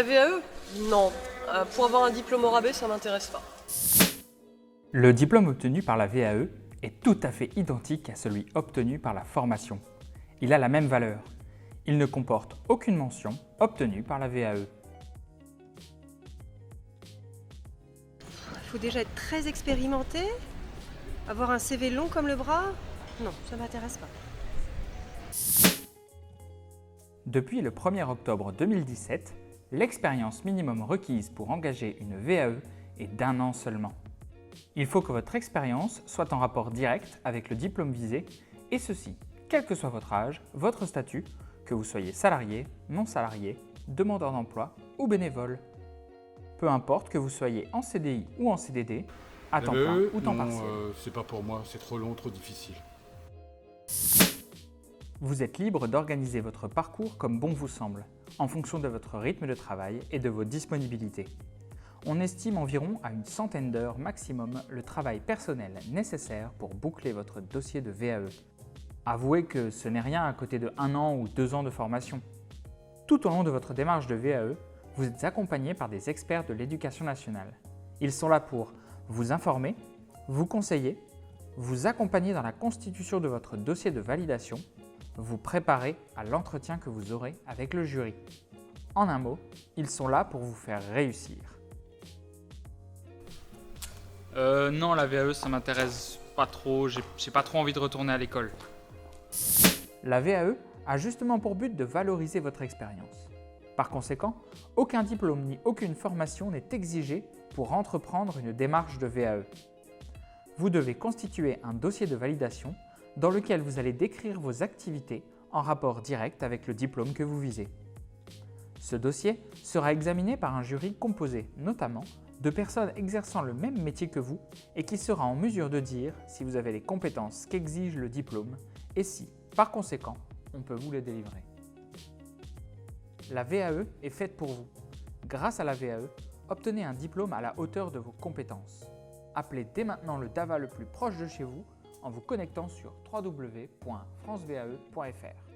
La VAE? Non. Pour avoir un diplôme au rabais, ça m'intéresse pas. Le diplôme obtenu par la VAE est tout à fait identique à celui obtenu par la formation. Il a la même valeur. Il ne comporte aucune mention obtenue par la VAE. Il faut déjà être très expérimenté, avoir un CV long comme le bras. Non, ça m'intéresse pas. Depuis le 1er octobre 2017, l'expérience minimum requise pour engager une VAE est d'1 an seulement. Il faut que votre expérience soit en rapport direct avec le diplôme visé, et ceci, quel que soit votre âge, votre statut, que vous soyez salarié, non salarié, demandeur d'emploi ou bénévole. Peu importe que vous soyez en CDI ou en CDD, à temps plein ou temps partiel. C'est pas pour moi, c'est trop long, trop difficile. Vous êtes libre d'organiser votre parcours comme bon vous semble, en fonction de votre rythme de travail et de vos disponibilités. On estime environ à une centaine d'heures maximum le travail personnel nécessaire pour boucler votre dossier de VAE. Avouez que ce n'est rien à côté de 1 an ou 2 ans de formation. Tout au long de votre démarche de VAE, vous êtes accompagné par des experts de l'Éducation nationale. Ils sont là pour vous informer, vous conseiller, vous accompagner dans la constitution de votre dossier de validation, vous préparer à l'entretien que vous aurez avec le jury. En un mot, ils sont là pour vous faire réussir. Non, la VAE, ça m'intéresse pas trop. J'ai pas trop envie de retourner à l'école. La VAE a justement pour but de valoriser votre expérience. Par conséquent, aucun diplôme ni aucune formation n'est exigé pour entreprendre une démarche de VAE. Vous devez constituer un dossier de validation dans lequel vous allez décrire vos activités en rapport direct avec le diplôme que vous visez. Ce dossier sera examiné par un jury composé notamment de personnes exerçant le même métier que vous et qui sera en mesure de dire si vous avez les compétences qu'exige le diplôme et si, par conséquent, on peut vous les délivrer. La VAE est faite pour vous. Grâce à la VAE, obtenez un diplôme à la hauteur de vos compétences. Appelez dès maintenant le DAVA le plus proche de chez vous en vous connectant sur www.francevae.fr.